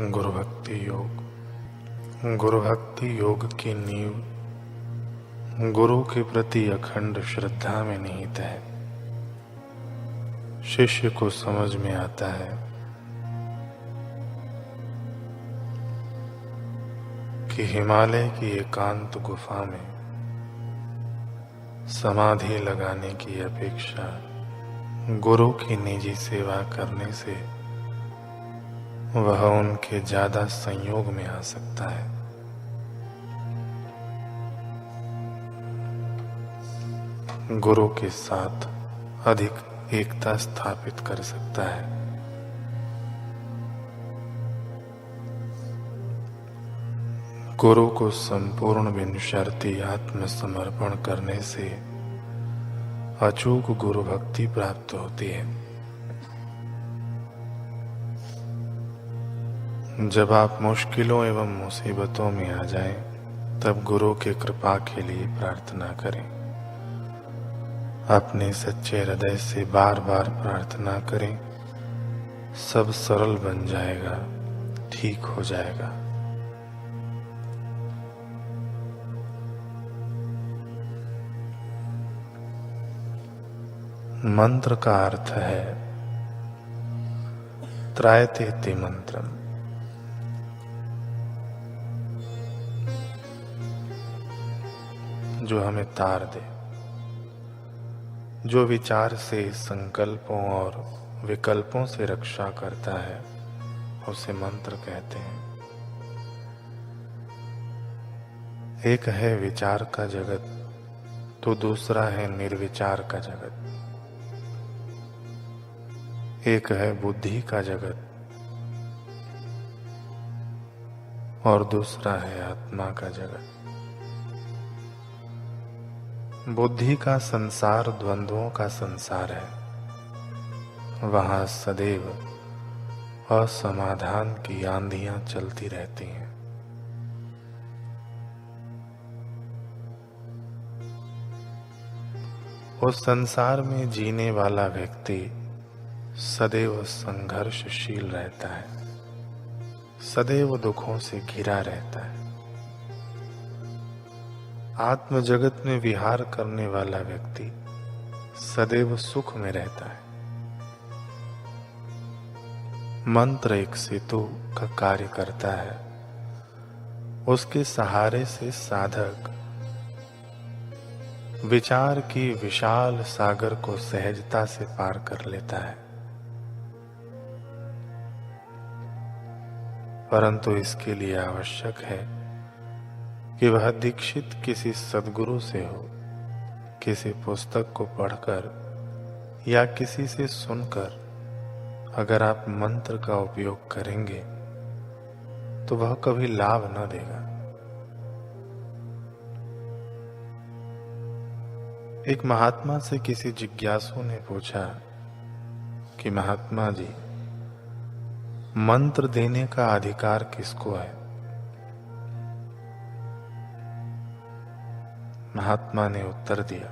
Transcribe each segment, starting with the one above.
गुरु भक्ति योग। गुरु भक्ति योग की नींव गुरु के प्रति अखंड श्रद्धा में निहित है। शिष्य को समझ में आता है कि हिमालय की एकांत गुफा में समाधि लगाने की अपेक्षा गुरु की निजी सेवा करने से वह उनके ज्यादा संयोग में आ सकता है। गुरु के साथ अधिक एकता स्थापित कर सकता है। गुरु को संपूर्ण बिनशर्ती आत्मसमर्पण करने से अचूक गुरु भक्ति प्राप्त होती है। जब आप मुश्किलों एवं मुसीबतों में आ जाएं, तब गुरु के कृपा के लिए प्रार्थना करें। अपने सच्चे हृदय से बार बार प्रार्थना करें। सब सरल बन जाएगा, ठीक हो जाएगा। मंत्र का अर्थ है त्रायतेति मंत्रम। जो हमें तार दे, जो विचार से संकल्पों और विकल्पों से रक्षा करता है, उसे मंत्र कहते हैं। एक है विचार का जगत, तो दूसरा है निर्विचार का जगत। एक है बुद्धि का जगत और दूसरा है आत्मा का जगत। बुद्धि का संसार द्वंद्वों का संसार है। वहां सदैव असमाधान की आंधियां चलती रहती हैं। उस संसार में जीने वाला व्यक्ति सदैव संघर्षशील रहता है, सदैव दुखों से घिरा रहता है। आत्म जगत में विहार करने वाला व्यक्ति सदैव सुख में रहता है। मंत्र एक सेतु का कार्य करता है। उसके सहारे से साधक विचार की विशाल सागर को सहजता से पार कर लेता है। परंतु इसके लिए आवश्यक है कि वह दीक्षित किसी सद्गुरु से हो। किसी पुस्तक को पढ़कर या किसी से सुनकर अगर आप मंत्र का उपयोग करेंगे तो वह कभी लाभ न देगा। एक महात्मा से किसी जिज्ञासु ने पूछा कि महात्मा जी, मंत्र देने का अधिकार किसको है? महात्मा ने उत्तर दिया,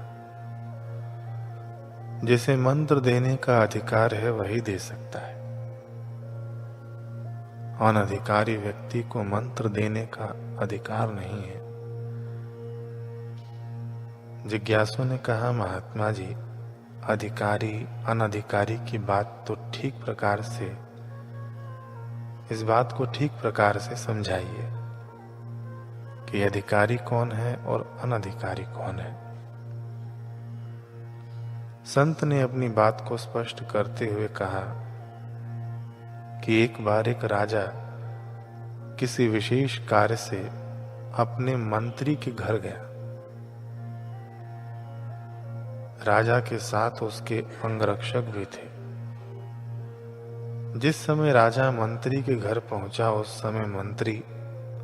जिसे मंत्र देने का अधिकार है वही दे सकता है। अनधिकारी व्यक्ति को मंत्र देने का अधिकार नहीं है। जिज्ञासु ने कहा, महात्मा जी, अधिकारी अनधिकारी की बात तो ठीक प्रकार से, इस बात को ठीक प्रकार से समझाइए कि अधिकारी कौन है और अनधिकारी कौन है। संत ने अपनी बात को स्पष्ट करते हुए कहा कि एक बार एक राजा किसी विशेष कार्य से अपने मंत्री के घर गया। राजा के साथ उसके अंगरक्षक भी थे। जिस समय राजा मंत्री के घर पहुंचा, उस समय मंत्री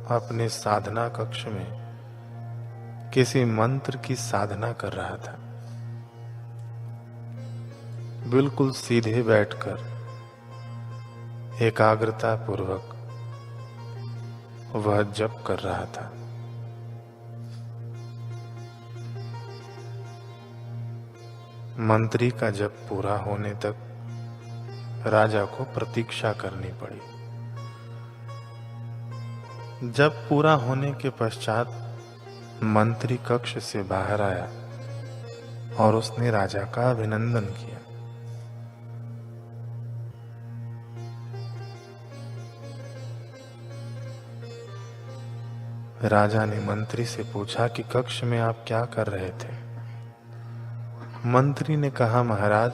अपने साधना कक्ष में किसी मंत्र की साधना कर रहा था। बिल्कुल सीधे बैठकर एकाग्रता पूर्वक वह जप कर रहा था। मंत्री का जप पूरा होने तक राजा को प्रतीक्षा करनी पड़ी। जब पूरा होने के पश्चात मंत्री कक्ष से बाहर आया और उसने राजा का अभिनंदन किया। राजा ने मंत्री से पूछा कि कक्ष में आप क्या कर रहे थे? मंत्री ने कहा, महाराज,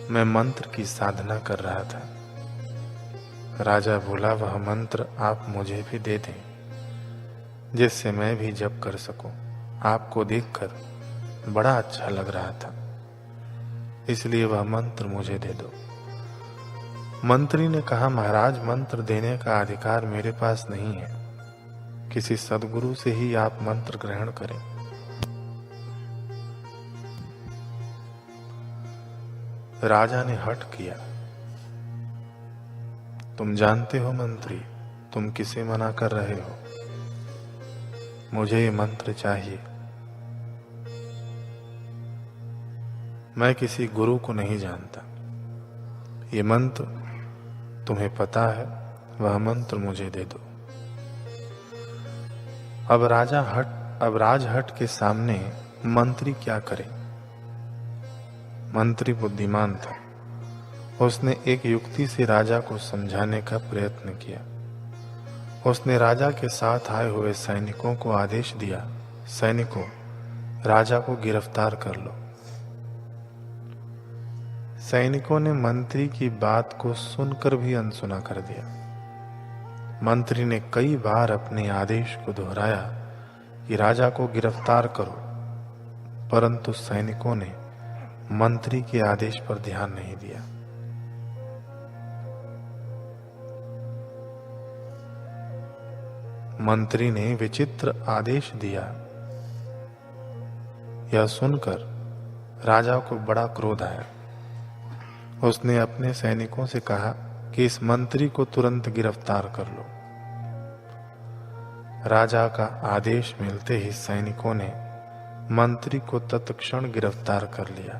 मैं मंत्र की साधना कर रहा था। राजा बोला, वह मंत्र आप मुझे भी दे दें, जिससे मैं भी जप कर सकूं। आपको देखकर बड़ा अच्छा लग रहा था, इसलिए वह मंत्र मुझे दे दो। मंत्री ने कहा, महाराज, मंत्र देने का अधिकार मेरे पास नहीं है। किसी सद्गुरु से ही आप मंत्र ग्रहण करें। राजा ने हठ किया। तुम जानते हो मंत्री, तुम किसे मना कर रहे हो? मुझे ये मंत्र चाहिए। मैं किसी गुरु को नहीं जानता। ये मंत्र तुम्हें पता है, वह मंत्र मुझे दे दो। अब राजहट के सामने मंत्री क्या करे? मंत्री बुद्धिमान था। उसने एक युक्ति से राजा को समझाने का प्रयत्न किया। उसने राजा के साथ आए हुए सैनिकों को आदेश दिया, सैनिकों, राजा को गिरफ्तार कर लो। सैनिकों ने मंत्री की बात को सुनकर भी अनसुना कर दिया। मंत्री ने कई बार अपने आदेश को दोहराया कि राजा को गिरफ्तार करो, परंतु सैनिकों ने मंत्री के आदेश पर ध्यान नहीं दिया। मंत्री ने विचित्र आदेश दिया। यह सुनकर राजा को बड़ा क्रोध आया। उसने अपने सैनिकों से कहा कि इस मंत्री को तुरंत गिरफ्तार कर लो। राजा का आदेश मिलते ही सैनिकों ने मंत्री को तत्क्षण गिरफ्तार कर लिया।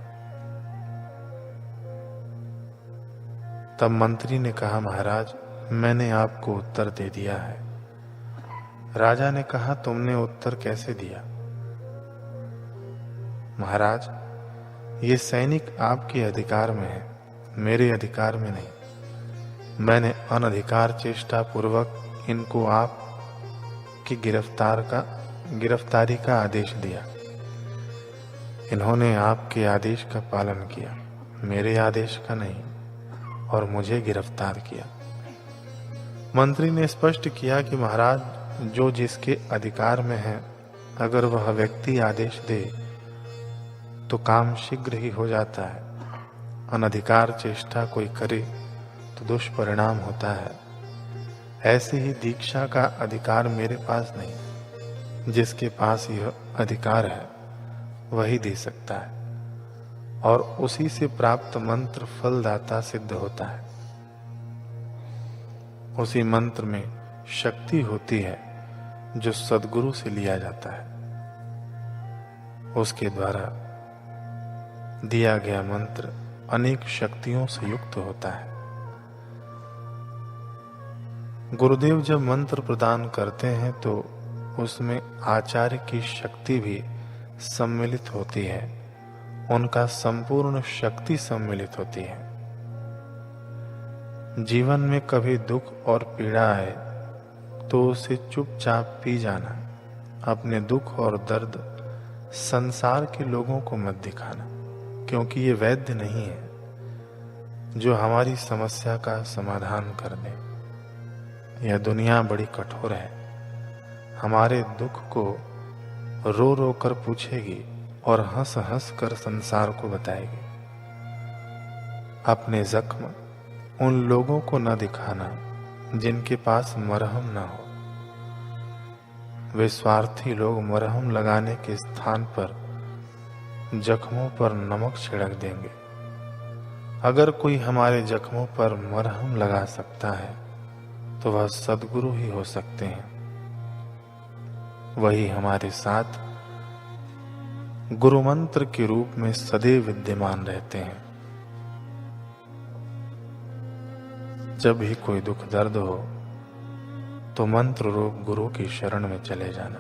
तब मंत्री ने कहा, महाराज, मैंने आपको उत्तर दे दिया है। राजा ने कहा, तुमने उत्तर कैसे दिया? महाराज, ये सैनिक आपके अधिकार में है, मेरे अधिकार में नहीं। मैंने अनधिकार चेष्टा पूर्वक इनको आप की गिरफ्तारी का आदेश दिया। इन्होंने आपके आदेश का पालन किया, मेरे आदेश का नहीं, और मुझे गिरफ्तार किया। मंत्री ने स्पष्ट किया कि महाराज, जो जिसके अधिकार में है, अगर वह व्यक्ति आदेश दे तो काम शीघ्र ही हो जाता है। अनधिकार चेष्टा कोई करे तो दुष्परिणाम होता है। ऐसे ही दीक्षा का अधिकार मेरे पास नहीं। जिसके पास यह अधिकार है वही दे सकता है, और उसी से प्राप्त मंत्र फलदाता सिद्ध होता है। उसी मंत्र में शक्ति होती है जो सद्गुरु से लिया जाता है। उसके द्वारा दिया गया मंत्र अनेक शक्तियों से युक्त होता है। गुरुदेव जब मंत्र प्रदान करते हैं तो उसमें आचार्य की शक्ति भी सम्मिलित होती है, उनका संपूर्ण शक्ति सम्मिलित होती है। जीवन में कभी दुख और पीड़ा आए तो उसे चुपचाप पी जाना। अपने दुख और दर्द संसार के लोगों को मत दिखाना, क्योंकि ये वैद्य नहीं है जो हमारी समस्या का समाधान कर दे। यह दुनिया बड़ी कठोर है, हमारे दुख को रो रो कर पूछेगी और हंस हंस कर संसार को बताएगी। अपने जख्म उन लोगों को न दिखाना जिनके पास मरहम न हो। वे स्वार्थी लोग मरहम लगाने के स्थान पर जख्मों पर नमक छिड़क देंगे। अगर कोई हमारे जख्मों पर मरहम लगा सकता है तो वह सद्गुरु ही हो सकते हैं। वही हमारे साथ गुरु मंत्र के रूप में सदैव विद्यमान रहते हैं। जब भी कोई दुख दर्द हो तो मंत्र रूप गुरु की शरण में चले जाना।